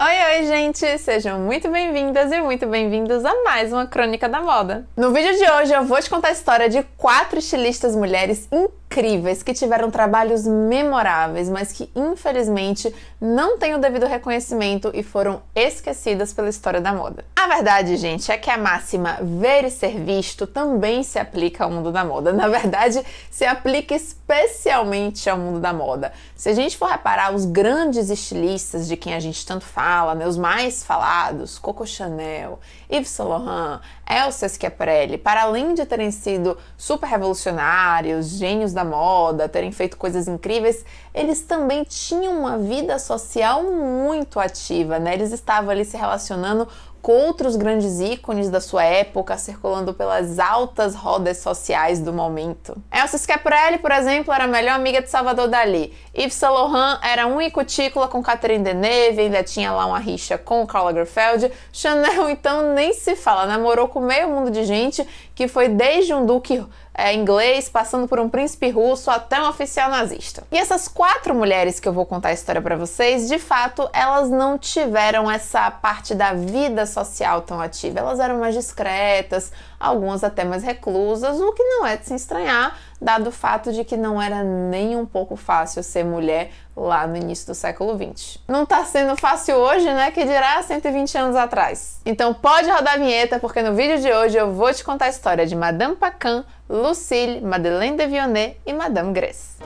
Oi, gente! Sejam muito bem-vindas e muito bem-vindos a mais uma Crônica da Moda. No vídeo de hoje eu vou te contar a história de 4 estilistas mulheres incríveis que tiveram trabalhos memoráveis, mas que infelizmente não têm o devido reconhecimento e foram esquecidas pela história da moda. A verdade, gente, é que a máxima ver e ser visto também se aplica ao mundo da moda. Na verdade, se aplica especialmente ao mundo da moda. Se a gente for reparar, os grandes estilistas de quem a gente tanto fala, né, os mais falados, Coco Chanel, Yves Saint Laurent, Elsa Schiaparelli, para além de terem sido super revolucionários, gênios da moda, terem feito coisas incríveis, eles também tinham uma vida social muito ativa, né? Eles estavam ali se relacionando com outros grandes ícones da sua época, circulando pelas altas rodas sociais do momento. Elsa Schiaparelli, por exemplo, era a melhor amiga de Salvador Dalí. Yves Saint Laurent era unha e cutícula com Catherine Deneuve, ainda tinha lá uma rixa com Karl Lagerfeld. Chanel, então, nem se fala, namorou com meio mundo de gente, que foi desde um duque inglês, passando por um príncipe russo até um oficial nazista. E essas 4 mulheres que eu vou contar a história pra vocês, de fato, elas não tiveram essa parte da vida social tão ativa. Elas eram mais discretas, algumas até mais reclusas, o que não é de se estranhar, dado o fato de que não era nem um pouco fácil ser mulher lá no início do século XX. Não tá sendo fácil hoje, né? Que dirá 120 anos atrás. Então pode rodar a vinheta, porque no vídeo de hoje eu vou te contar a história de Madame Paquin, Lucille, Madeleine de Vionnet e Madame Grès.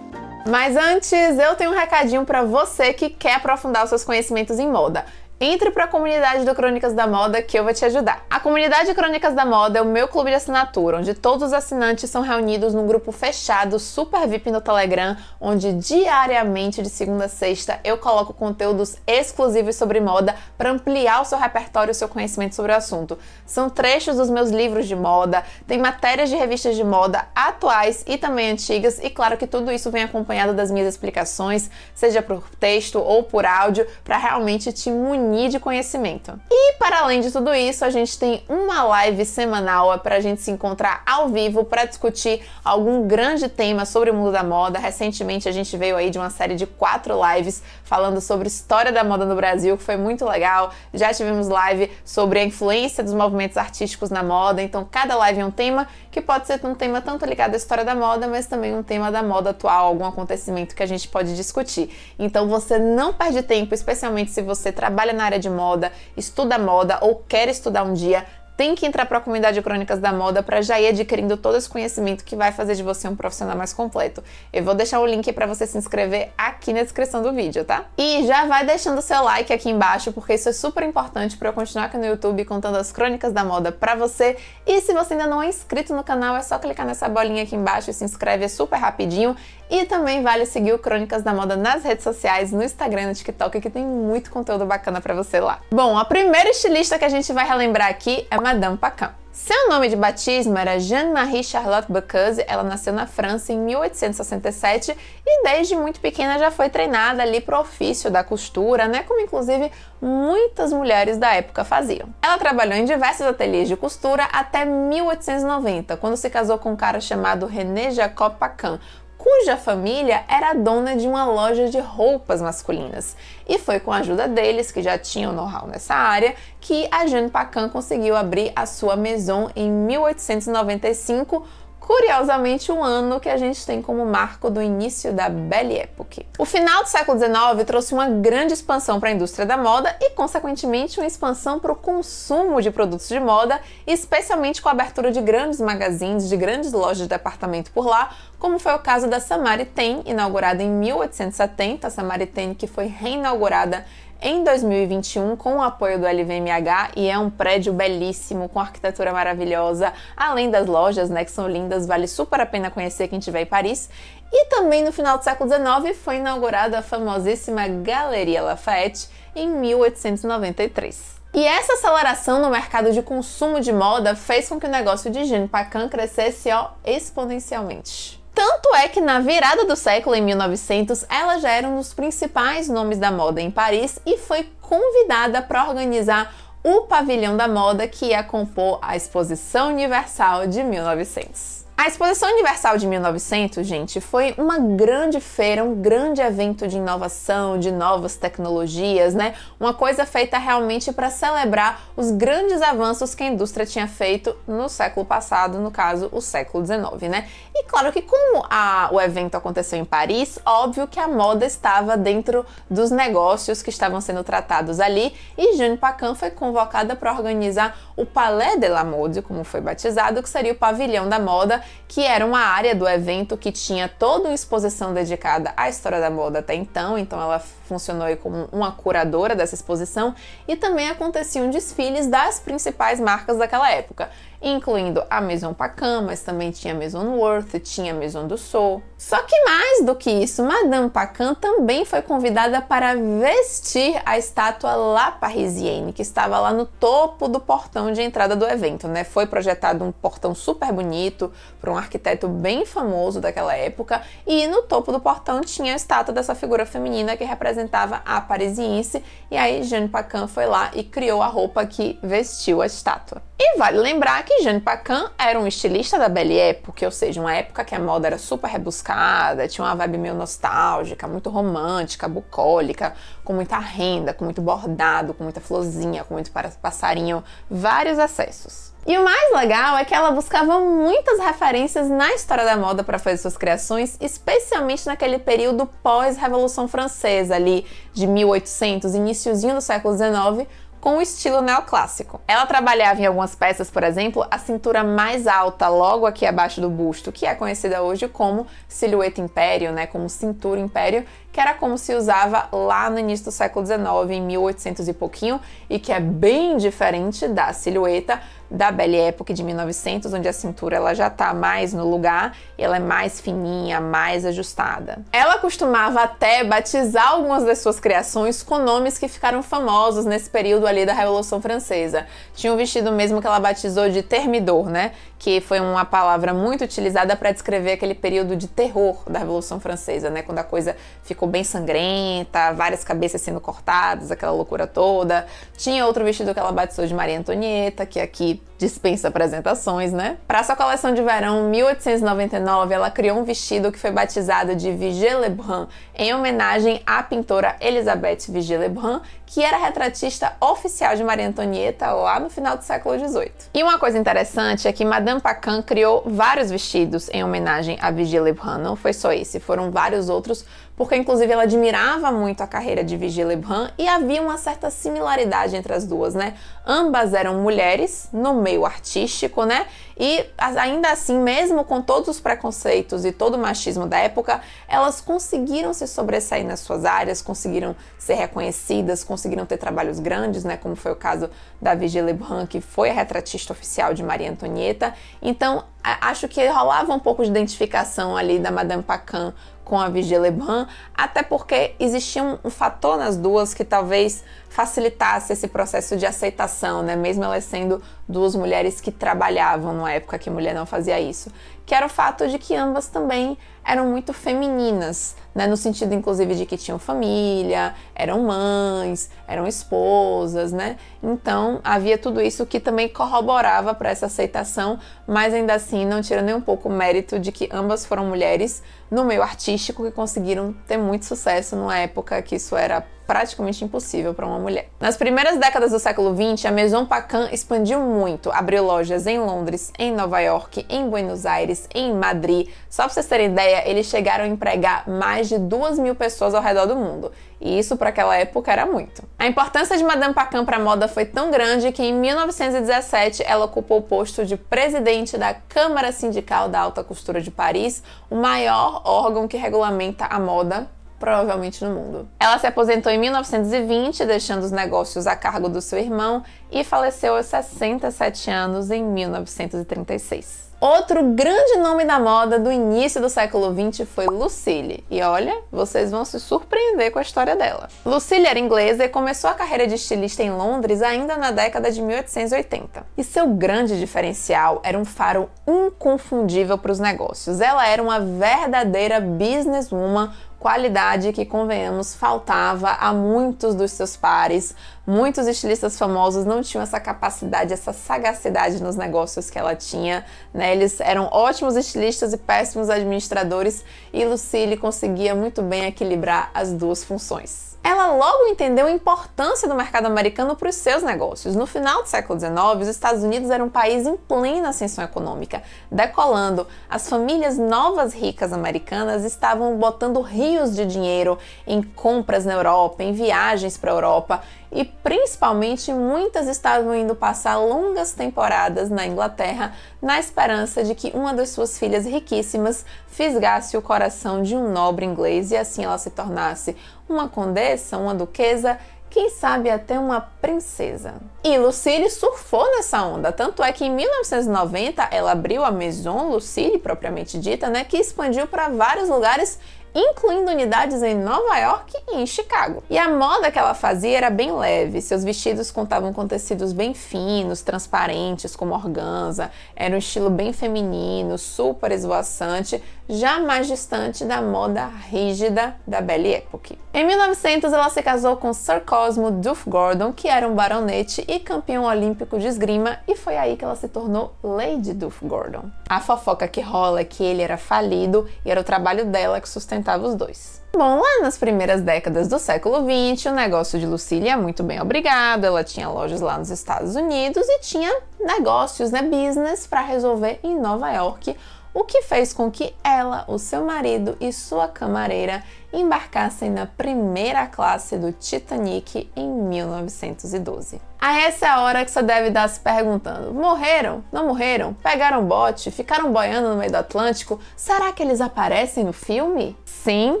Mas antes, eu tenho um recadinho para você que quer aprofundar os seus conhecimentos em moda. Entre para a comunidade do Crônicas da Moda que eu vou te ajudar. A comunidade Crônicas da Moda é o meu clube de assinatura, onde todos os assinantes são reunidos num grupo fechado, super VIP no Telegram, onde diariamente, de segunda a sexta, eu coloco conteúdos exclusivos sobre moda para ampliar o seu repertório e o seu conhecimento sobre o assunto. São trechos dos meus livros de moda, tem matérias de revistas de moda atuais e também antigas, e claro que tudo isso vem acompanhado das minhas explicações, seja por texto ou por áudio, para realmente te munir de conhecimento. E para além de tudo isso, a gente tem uma live semanal para a gente se encontrar ao vivo para discutir algum grande tema sobre o mundo da moda. Recentemente a gente veio aí de uma série de 4 lives falando sobre história da moda no Brasil, que foi muito legal. Já tivemos live sobre a influência dos movimentos artísticos na moda, então cada live é um tema que pode ser um tema tanto ligado à história da moda, mas também um tema da moda atual, algum acontecimento que a gente pode discutir. Então você não perde tempo, especialmente se você trabalha na área de moda, estuda moda ou quer estudar um dia, tem que entrar para a comunidade Crônicas da Moda para já ir adquirindo todo esse conhecimento que vai fazer de você um profissional mais completo. Eu vou deixar o link para você se inscrever aqui na descrição do vídeo, tá? E já vai deixando o seu like aqui embaixo, porque isso é super importante para eu continuar aqui no YouTube contando as Crônicas da Moda para você. E se você ainda não é inscrito no canal, é só clicar nessa bolinha aqui embaixo e se inscreve, é super rapidinho. E também vale seguir o Crônicas da Moda nas redes sociais, no Instagram e no TikTok, que tem muito conteúdo bacana pra você lá. Bom, a primeira estilista que a gente vai relembrar aqui é Madame Paquin. Seu nome de batismo era Jeanne-Marie Charlotte Bocuse. Ela nasceu na França em 1867 e desde muito pequena já foi treinada ali pro ofício da costura, né? Como inclusive muitas mulheres da época faziam. Ela trabalhou em diversos ateliês de costura até 1890, quando se casou com um cara chamado René Jacob Paquin, cuja família era dona de uma loja de roupas masculinas. E foi com a ajuda deles, que já tinham know-how nessa área, que a Jeanne Paquin conseguiu abrir a sua Maison em 1895, curiosamente um ano que a gente tem como marco do início da Belle Époque. O final do século XIX trouxe uma grande expansão para a indústria da moda e, consequentemente, uma expansão para o consumo de produtos de moda, especialmente com a abertura de grandes magazines, de grandes lojas de departamento por lá, como foi o caso da Samaritaine, inaugurada em 1870, a Samaritaine que foi reinaugurada em 2021 com o apoio do LVMH, e é um prédio belíssimo, com arquitetura maravilhosa, além das lojas, né, que são lindas, vale super a pena conhecer quem estiver em Paris. E também no final do século XIX foi inaugurada a famosíssima Galeria Lafayette em 1893. E essa aceleração no mercado de consumo de moda fez com que o negócio de Jeanne Paquin crescesse exponencialmente. Tanto é que na virada do século, em 1900, ela já era um dos principais nomes da moda em Paris e foi convidada para organizar o pavilhão da moda que ia compor a Exposição Universal de 1900. A Exposição Universal de 1900, gente, foi uma grande feira, um grande evento de inovação, de novas tecnologias, né? Uma coisa feita realmente para celebrar os grandes avanços que a indústria tinha feito no século passado, no caso, o século XIX, né? E claro que como o evento aconteceu em Paris, óbvio que a moda estava dentro dos negócios que estavam sendo tratados ali, e Jeanne Paquin foi convocada para organizar o Palais de la Mode, como foi batizado, que seria o pavilhão da moda, que era uma área do evento que tinha toda uma exposição dedicada à história da moda até então ela funcionou aí como uma curadora dessa exposição, e também aconteciam desfiles das principais marcas daquela época, incluindo a Maison Paquin, mas também tinha a Maison Worth, tinha a Maison Dussault. Só que mais do que isso, Madame Paquin também foi convidada para vestir a estátua La Parisienne, que estava lá no topo do portão de entrada do evento, né? Foi projetado um portão super bonito por um arquiteto bem famoso daquela época, e no topo do portão tinha a estátua dessa figura feminina que representava a parisiense, e aí Jeanne Paquin foi lá e criou a roupa que vestiu a estátua. E vale lembrar que Jeanne Paquin era um estilista da Belle Époque, ou seja, uma época que a moda era super rebuscada, tinha uma vibe meio nostálgica, muito romântica, bucólica, com muita renda, com muito bordado, com muita florzinha, com muito passarinho, vários acessos. E o mais legal é que ela buscava muitas referências na história da moda para fazer suas criações, especialmente naquele período pós-Revolução Francesa, ali de 1800, iniciozinho do século XIX, com o estilo neoclássico. Ela trabalhava em algumas peças, por exemplo, a cintura mais alta, logo aqui abaixo do busto, que é conhecida hoje como silhueta império, né, como cintura império, que era como se usava lá no início do século XIX, em 1800 e pouquinho, e que é bem diferente da silhueta da Belle Époque de 1900, onde a cintura ela já tá mais no lugar e ela é mais fininha, mais ajustada. Ela costumava até batizar algumas das suas criações com nomes que ficaram famosos nesse período ali da Revolução Francesa. Tinha um vestido mesmo que ela batizou de Thermidor, né? Que foi uma palavra muito utilizada para descrever aquele período de terror da Revolução Francesa, né? Quando a coisa ficou bem sangrenta, várias cabeças sendo cortadas, aquela loucura toda. Tinha outro vestido que ela batizou de Maria Antonieta, que aqui dispensa apresentações, né? Para sua coleção de verão 1899, ela criou um vestido que foi batizado de Vigée-Lebrun, em homenagem à pintora Elisabeth Vigée-Lebrun, que era retratista oficial de Maria Antonieta lá no final do século XVIII. E uma coisa interessante é que Madame Paquin criou vários vestidos em homenagem a Vigée-Lebrun, não foi só esse, foram vários outros, porque inclusive ela admirava muito a carreira de Vigée-Lebrun e havia uma certa similaridade entre as duas, né? Ambas eram mulheres no meio artístico, né? E ainda assim, mesmo com todos os preconceitos e todo o machismo da época, elas conseguiram se sobressair nas suas áreas, conseguiram ser reconhecidas, conseguiram ter trabalhos grandes, né? Como foi o caso da Vigée-Lebrun, que foi a retratista oficial de Maria Antonieta. Então, acho que rolava um pouco de identificação ali da Madame Paquin com a Vigée-Lebrun, até porque existia um fator nas duas que talvez facilitasse esse processo de aceitação, né? Mesmo elas sendo duas mulheres que trabalhavam numa época que mulher não fazia isso, que era o fato de que ambas também eram muito femininas, né? No sentido, inclusive, de que tinham família, eram mães, eram esposas, né? Então, havia tudo isso que também corroborava para essa aceitação, mas ainda assim não tira nem um pouco o mérito de que ambas foram mulheres no meio artístico que conseguiram ter muito sucesso numa época que isso era praticamente impossível para uma mulher. Nas primeiras décadas do século XX, a Maison Paquin expandiu muito, abriu lojas em Londres, em Nova York, em Buenos Aires, em Madrid. Só para vocês terem ideia, eles chegaram a empregar mais de 2.000 pessoas ao redor do mundo. E isso para aquela época era muito. A importância de Madame Paquin para a moda foi tão grande que em 1917 ela ocupou o posto de presidente da Câmara Sindical da Alta Costura de Paris, o maior órgão que regulamenta a moda provavelmente no mundo. Ela se aposentou em 1920, deixando os negócios a cargo do seu irmão, e faleceu aos 67 anos em 1936. Outro grande nome da moda do início do século XX foi Lucille. E olha, vocês vão se surpreender com a história dela. Lucille era inglesa e começou a carreira de estilista em Londres ainda na década de 1880. E seu grande diferencial era um faro inconfundível para os negócios. Ela era uma verdadeira businesswoman qualidade que, convenhamos, faltava a muitos dos seus pares. Muitos estilistas famosos não tinham essa capacidade, essa sagacidade nos negócios que ela tinha, né? Eles eram ótimos estilistas e péssimos administradores, e Lucille conseguia muito bem equilibrar as duas funções. Ela logo entendeu a importância do mercado americano para os seus negócios. No final do século XIX, os Estados Unidos era um país em plena ascensão econômica, decolando. As famílias novas ricas americanas estavam botando rios de dinheiro em compras na Europa, em viagens para a Europa, e principalmente muitas estavam indo passar longas temporadas na Inglaterra na esperança de que uma das suas filhas riquíssimas fisgasse o coração de um nobre inglês e assim ela se tornasse uma condessa, uma duquesa, quem sabe até uma princesa. E Lucille surfou nessa onda, tanto é que em 1990 ela abriu a Maison Lucille, propriamente dita, né, que expandiu para vários lugares, incluindo unidades em Nova York e em Chicago. E a moda que ela fazia era bem leve, seus vestidos contavam com tecidos bem finos, transparentes, como organza, era um estilo bem feminino, super esvoaçante, já mais distante da moda rígida da Belle Époque. Em 1900 ela se casou com Sir Cosmo Duff Gordon, que era um baronete e campeão olímpico de esgrima, e foi aí que ela se tornou Lady Duff Gordon. A fofoca que rola é que ele era falido e era o trabalho dela que sustentava os dois. Bom, lá nas primeiras décadas do século XX, o negócio de Lucille ia muito bem, obrigado. Ela tinha lojas lá nos Estados Unidos e tinha negócios, né, business para resolver em Nova York, o que fez com que ela, o seu marido e sua camareira embarcassem na primeira classe do Titanic em 1912. A essa é a hora que você deve estar se perguntando: morreram? Não morreram? Pegaram bote? Ficaram boiando no meio do Atlântico? Será que eles aparecem no filme? Sim,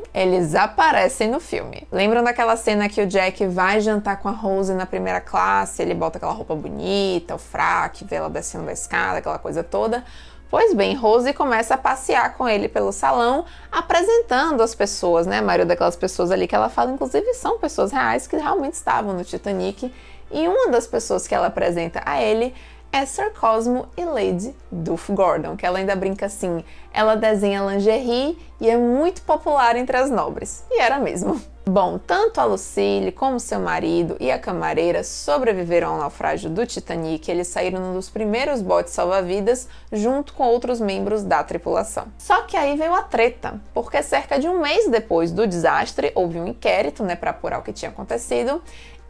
eles aparecem no filme. Lembram daquela cena que o Jack vai jantar com a Rose na primeira classe, ele bota aquela roupa bonita, o fraque, vê ela descendo da escada, aquela coisa toda? Pois bem, Rose começa a passear com ele pelo salão, apresentando as pessoas, né? A maioria daquelas pessoas ali que ela fala, inclusive, são pessoas reais que realmente estavam no Titanic. E uma das pessoas que ela apresenta a ele é Sir Cosmo e Lady Duff Gordon, que ela ainda brinca assim, ela desenha lingerie e é muito popular entre as nobres. E era mesmo. Bom, tanto a Lucille como seu marido e a camareira sobreviveram ao naufrágio do Titanic. Eles saíram num dos primeiros botes salva-vidas junto com outros membros da tripulação. Só que aí veio a treta, porque cerca de um mês depois do desastre houve um inquérito, né, para apurar o que tinha acontecido.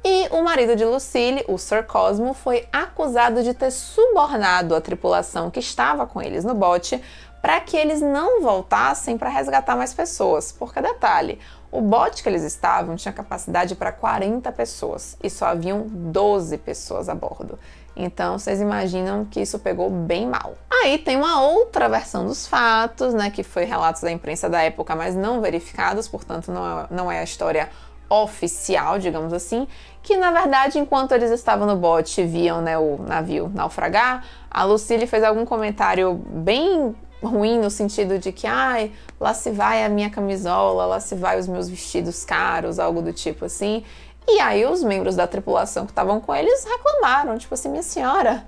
E o marido de Lucille, o Sir Cosmo, foi acusado de ter subornado a tripulação que estava com eles no bote para que eles não voltassem para resgatar mais pessoas. Porque, detalhe, o bote que eles estavam tinha capacidade para 40 pessoas e só haviam 12 pessoas a bordo. Então, vocês imaginam que isso pegou bem mal. Aí tem uma outra versão dos fatos, né, que foi relatos da imprensa da época, mas não verificados, portanto não é a história oficial, digamos assim, que na verdade, enquanto eles estavam no bote e viam, né, o navio naufragar, a Lucille fez algum comentário bem ruim no sentido de que, ai, lá se vai a minha camisola, lá se vai os meus vestidos caros, algo do tipo assim. E aí os membros da tripulação que estavam com eles reclamaram, tipo assim, minha senhora,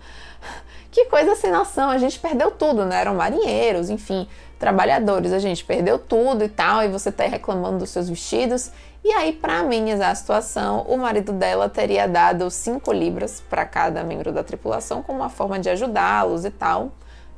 que coisa sem noção, a gente perdeu tudo, né? Eram marinheiros, enfim, trabalhadores, a gente perdeu tudo e tal, e você tá aí reclamando dos seus vestidos. E aí, para amenizar a situação, o marido dela teria dado 5 libras para cada membro da tripulação como uma forma de ajudá-los e tal.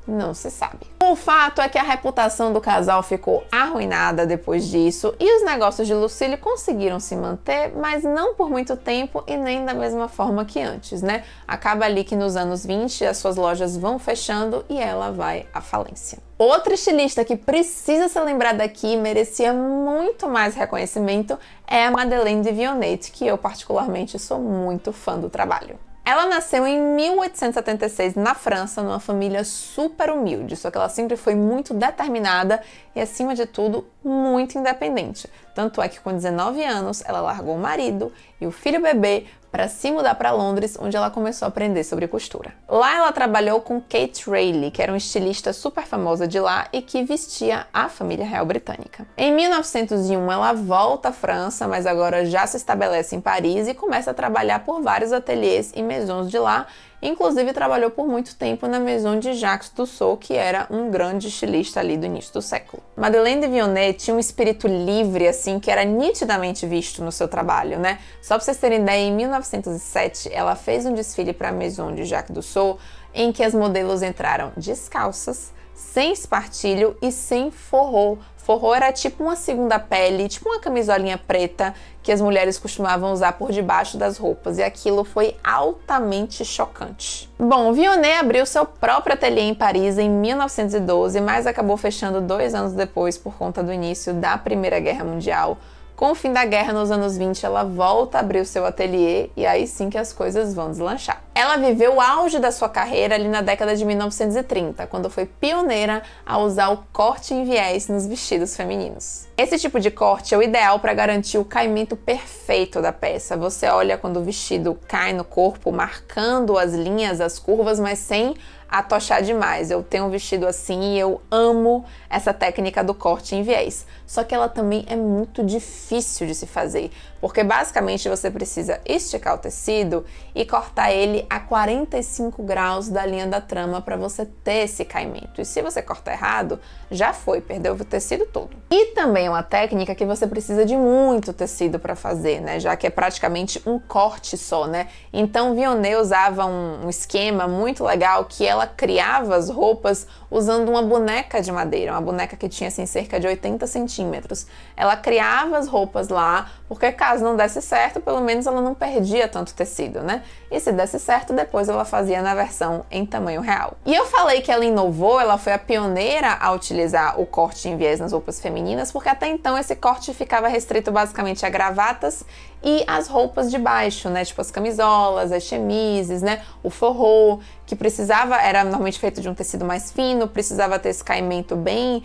Não se sabe. O fato é que a reputação do casal ficou arruinada depois disso e os negócios de Lucille conseguiram se manter, mas não por muito tempo e nem da mesma forma que antes, né? Acaba ali que nos anos 20 as suas lojas vão fechando e ela vai à falência. Outra estilista que precisa ser lembrada aqui e merecia muito mais reconhecimento é a Madeleine de Vionnet, que eu particularmente sou muito fã do trabalho. Ela nasceu em 1876 na França, numa família super humilde, só que ela sempre foi muito determinada e, acima de tudo, muito independente. Tanto é que com 19 anos ela largou o marido e o filho bebê para se mudar para Londres, onde ela começou a aprender sobre costura. Lá ela trabalhou com Kate Rayleigh, que era uma estilista super famosa de lá e que vestia a família real britânica. Em 1901 ela volta à França, mas agora já se estabelece em Paris e começa a trabalhar por vários ateliês e maisons de lá, inclusive trabalhou por muito tempo na Maison de Jacques Dussault, que era um grande estilista ali do início do século. Madeleine de Vionnet tinha um espírito livre, assim, que era nitidamente visto no seu trabalho, né? Só pra vocês terem ideia, em 1907, ela fez um desfile para a Maison de Jacques Dussault, em que as modelos entraram descalças, sem espartilho e sem forró. Forró era tipo uma segunda pele, tipo uma camisolinha preta que as mulheres costumavam usar por debaixo das roupas, e aquilo foi altamente chocante. Bom, Vionnet abriu seu próprio ateliê em Paris em 1912, mas acabou fechando 2 anos depois por conta do início da Primeira Guerra Mundial. Com o fim da guerra, nos anos 20, ela volta a abrir o seu ateliê e aí sim que as coisas vão deslanchar. Ela viveu o auge da sua carreira ali na década de 1930, quando foi pioneira a usar o corte em viés nos vestidos femininos. Esse tipo de corte é o ideal para garantir o caimento perfeito da peça. Você olha quando o vestido cai no corpo, marcando as linhas, as curvas, mas sem atochar demais. Eu tenho um vestido assim e eu amo essa técnica do corte em viés. Só que ela também é muito difícil de se fazer, porque basicamente você precisa esticar o tecido e cortar ele a 45 graus da linha da trama para você ter esse caimento. E se você cortar errado, já foi, perdeu o tecido todo. E também é uma técnica que você precisa de muito tecido para fazer, né? Já que é praticamente um corte só, né? Então Vionnet usava um esquema muito legal que ela criava as roupas usando uma boneca de madeira, uma boneca que tinha assim cerca de 80 centímetros. Ela criava as roupas lá, porque caso não desse certo, pelo menos ela não perdia tanto tecido, né? E se desse certo, depois ela fazia na versão em tamanho real. E eu falei que ela inovou, ela foi a pioneira a utilizar o corte em viés nas roupas femininas, porque até então esse corte ficava restrito basicamente a gravatas e as roupas de baixo, né? Tipo as camisolas, as chemises, né? O forró, que precisava, era normalmente feito de um tecido mais fino, precisava ter esse caimento bem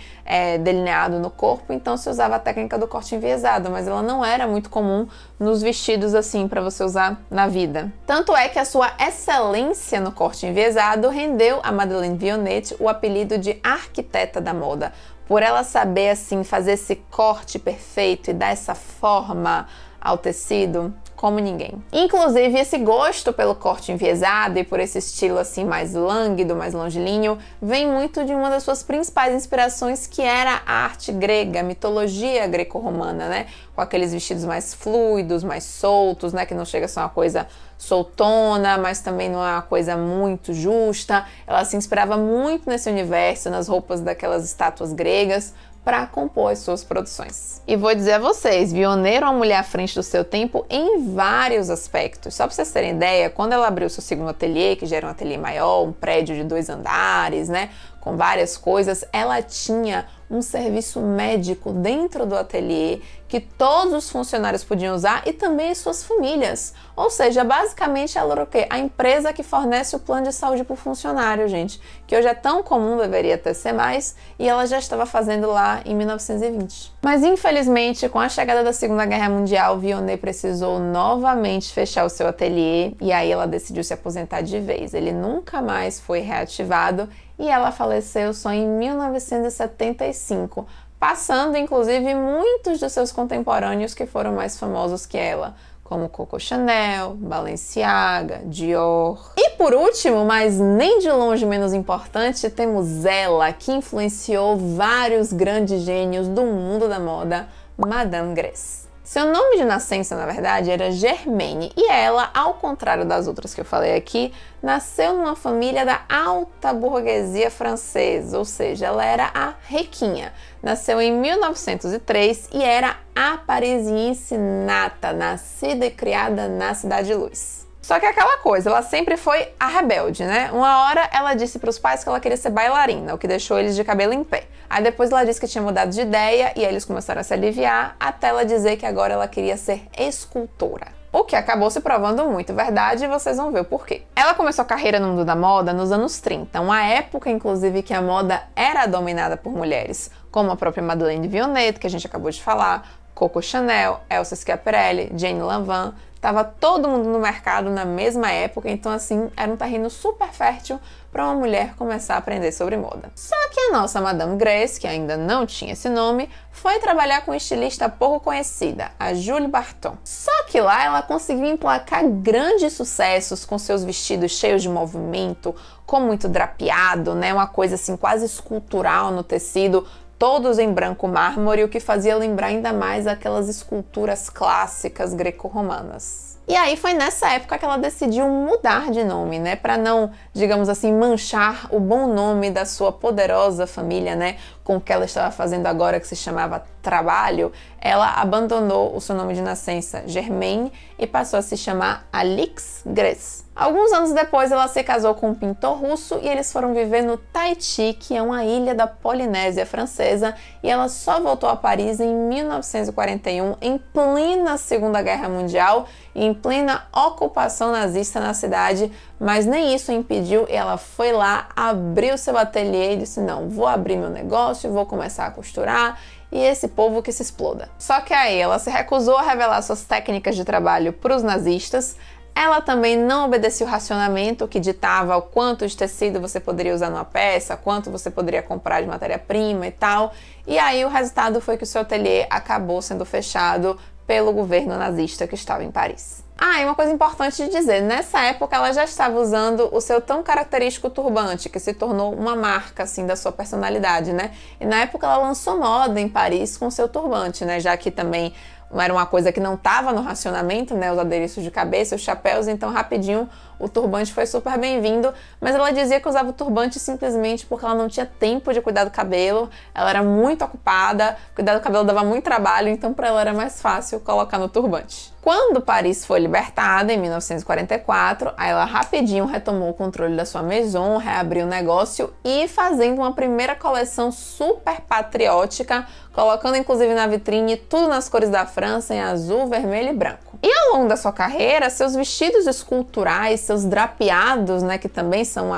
delineado no corpo, então se usava a técnica do corte enviesado, mas ela não era muito comum nos vestidos assim para você usar na vida. Tanto é que a sua excelência no corte enviesado rendeu a Madeleine Vionnet o apelido de arquiteta da moda, por ela saber assim fazer esse corte perfeito e dar essa forma ao tecido como ninguém. Inclusive, esse gosto pelo corte enviesado e por esse estilo assim mais lânguido, mais longilíneo, vem muito de uma das suas principais inspirações, que era a arte grega, a mitologia greco-romana, né? Com aqueles vestidos mais fluidos, mais soltos, né? Que não chega a ser uma coisa soltona, mas também não é uma coisa muito justa. Ela se inspirava muito nesse universo, nas roupas daquelas estátuas gregas, para compor as suas produções. E vou dizer a vocês, Vionnet era uma mulher à frente do seu tempo em vários aspectos. Só para vocês terem ideia, quando ela abriu seu segundo ateliê, que já era um ateliê maior, um prédio de 2 andares, né, com várias coisas, ela tinha um serviço médico dentro do ateliê que todos os funcionários podiam usar e também as suas famílias. Ou seja, basicamente ela era o quê? A empresa que fornece o plano de saúde para o funcionário, gente, que hoje é tão comum, deveria até ser mais, e ela já estava fazendo lá em 1920. Mas infelizmente, com a chegada da Segunda Guerra Mundial, Vionnet precisou novamente fechar o seu ateliê e aí ela decidiu se aposentar de vez. Ele nunca mais foi reativado e ela faleceu só em 1975, passando inclusive muitos dos seus contemporâneos que foram mais famosos que ela, como Coco Chanel, Balenciaga, Dior. E por último, mas nem de longe menos importante, temos ela, que influenciou vários grandes gênios do mundo da moda, Madame Grace. Seu nome de nascença, na verdade, era Germaine, e ela, ao contrário das outras que eu falei aqui, nasceu numa família da alta burguesia francesa, ou seja, ela era a riquinha. Nasceu em 1903 e era a parisiense nata, nascida e criada na Cidade de Luz. Só que aquela coisa, ela sempre foi a rebelde, né? Uma hora ela disse para os pais que ela queria ser bailarina, o que deixou eles de cabelo em pé. Aí depois ela disse que tinha mudado de ideia e aí eles começaram a se aliviar, até ela dizer que agora ela queria ser escultora. O que acabou se provando muito verdade e vocês vão ver o porquê. Ela começou a carreira no mundo da moda nos anos 30, uma época inclusive que a moda era dominada por mulheres, como a própria Madeleine Vionnet, que a gente acabou de falar, Coco Chanel, Elsa Schiaparelli, Jane Lanvin, tava todo mundo no mercado na mesma época, então assim, era um terreno super fértil para uma mulher começar a aprender sobre moda. Só que a nossa Madame Grace, que ainda não tinha esse nome, foi trabalhar com uma estilista pouco conhecida, a Julie Barton. Só que lá ela conseguiu emplacar grandes sucessos com seus vestidos cheios de movimento, com muito drapeado, né, uma coisa assim quase escultural no tecido, todos em branco mármore, o que fazia lembrar ainda mais aquelas esculturas clássicas greco-romanas. E aí foi nessa época que ela decidiu mudar de nome, né, para não, digamos assim, manchar o bom nome da sua poderosa família, né, com o que ela estava fazendo agora, que se chamava Trabalho. Ela abandonou o seu nome de nascença, Germaine, e passou a se chamar Alix Grace. Alguns anos depois, ela se casou com um pintor russo e eles foram viver no Tahiti, que é uma ilha da Polinésia Francesa, e ela só voltou a Paris em 1941, em plena Segunda Guerra Mundial e em plena ocupação nazista na cidade, mas nem isso a impediu, e ela foi lá, abriu seu ateliê e disse: não, vou abrir meu negócio, vou começar a costurar, e esse povo que se exploda. Só que aí ela se recusou a revelar suas técnicas de trabalho para os nazistas. Ela também não obedeceu o racionamento que ditava o quanto de tecido você poderia usar numa peça, quanto você poderia comprar de matéria-prima e tal. E aí o resultado foi que o seu ateliê acabou sendo fechado pelo governo nazista que estava em Paris. Ah, e uma coisa importante de dizer, nessa época ela já estava usando o seu tão característico turbante, que se tornou uma marca, assim, da sua personalidade, né? E na época ela lançou moda em Paris com o seu turbante, né? Já que também era uma coisa que não estava no racionamento, né, os adereços de cabeça, os chapéus, então rapidinho o turbante foi super bem-vindo, mas ela dizia que usava o turbante simplesmente porque ela não tinha tempo de cuidar do cabelo, ela era muito ocupada, cuidar do cabelo dava muito trabalho, então para ela era mais fácil colocar no turbante. Quando Paris foi libertada, em 1944, aí ela rapidinho retomou o controle da sua maison, reabriu o negócio e fazendo uma primeira coleção super patriótica, colocando inclusive na vitrine tudo nas cores da França, em azul, vermelho e branco. E ao longo da sua carreira, seus vestidos esculturais, seus drapeados, né, que também são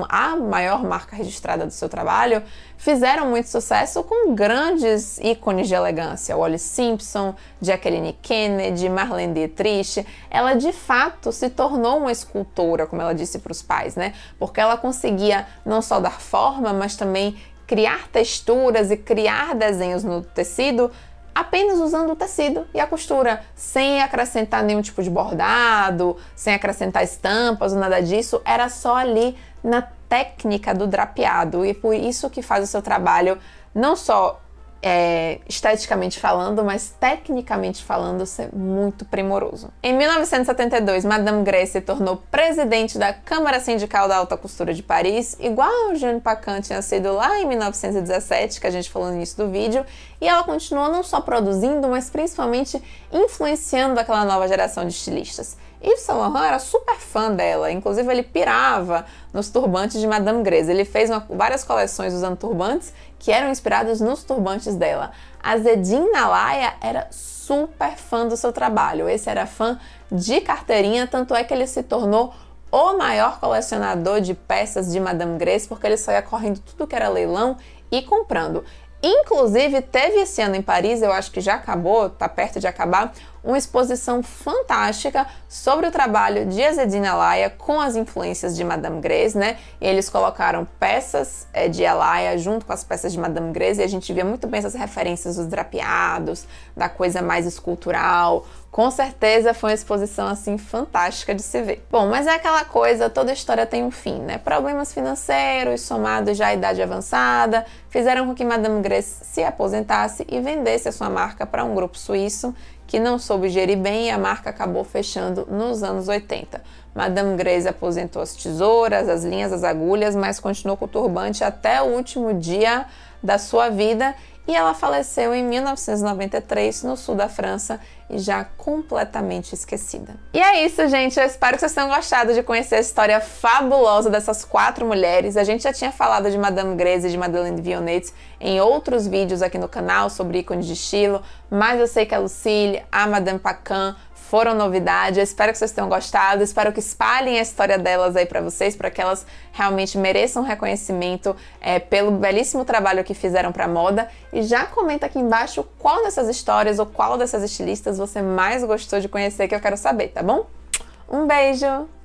a maior marca registrada do seu trabalho, fizeram muito sucesso com grandes ícones de elegância. Wallis Simpson, Jacqueline Kennedy, Marlene Dietrich. Ela de fato se tornou uma escultora, como ela disse para os pais, né? Porque ela conseguia não só dar forma, mas também criar texturas e criar desenhos no tecido apenas usando o tecido e a costura, sem acrescentar nenhum tipo de bordado, sem acrescentar estampas ou nada disso, era só ali na técnica do drapeado, e por isso que faz o seu trabalho não só esteticamente falando, mas tecnicamente falando, ser muito primoroso. Em 1972, Madame Grace se tornou presidente da Câmara Sindical da Alta Costura de Paris, igual o Jeanne Paquin tinha sido lá em 1917, que a gente falou no início do vídeo, e ela continuou não só produzindo, mas principalmente influenciando aquela nova geração de estilistas. Yves Saint Laurent era super fã dela, inclusive ele pirava nos turbantes de Madame Grace. Ele fez várias coleções usando turbantes que eram inspirados nos turbantes dela. A Zedine Nalaya era super fã do seu trabalho, esse era fã de carteirinha, tanto é que ele se tornou o maior colecionador de peças de Madame Grace, porque ele só ia correndo tudo que era leilão e comprando. Inclusive, teve esse ano em Paris, eu acho que já acabou, tá perto de acabar, uma exposição fantástica sobre o trabalho de Zedine Nalaya com as influências de Madame Grace, né? E eles colocaram peças de Alaya junto com as peças de Madame Grace, e a gente via muito bem essas referências dos drapeados, da coisa mais escultural. Com certeza foi uma exposição assim fantástica de se ver. Bom, mas é aquela coisa, toda história tem um fim, né? Problemas financeiros, somados já à idade avançada, fizeram com que Madame Grace se aposentasse e vendesse a sua marca para um grupo suíço que não soube gerir bem, e a marca acabou fechando nos anos 80. Madame Grace aposentou as tesouras, as linhas, as agulhas, mas continuou com o turbante até o último dia da sua vida, e ela faleceu em 1993 no sul da França, e já completamente esquecida. E é isso, gente. Eu espero que vocês tenham gostado de conhecer a história fabulosa dessas 4 mulheres. A gente já tinha falado de Madame Grace e de Madeleine Vionnet em outros vídeos aqui no canal sobre ícones de estilo, mas eu sei que a Lucille, a Madame Paquin foram novidade. Eu espero que vocês tenham gostado, espero que espalhem a história delas aí pra vocês, para que elas realmente mereçam reconhecimento pelo belíssimo trabalho que fizeram pra moda. E já comenta aqui embaixo qual dessas histórias ou qual dessas estilistas você mais gostou de conhecer, que eu quero saber, tá bom? Um beijo!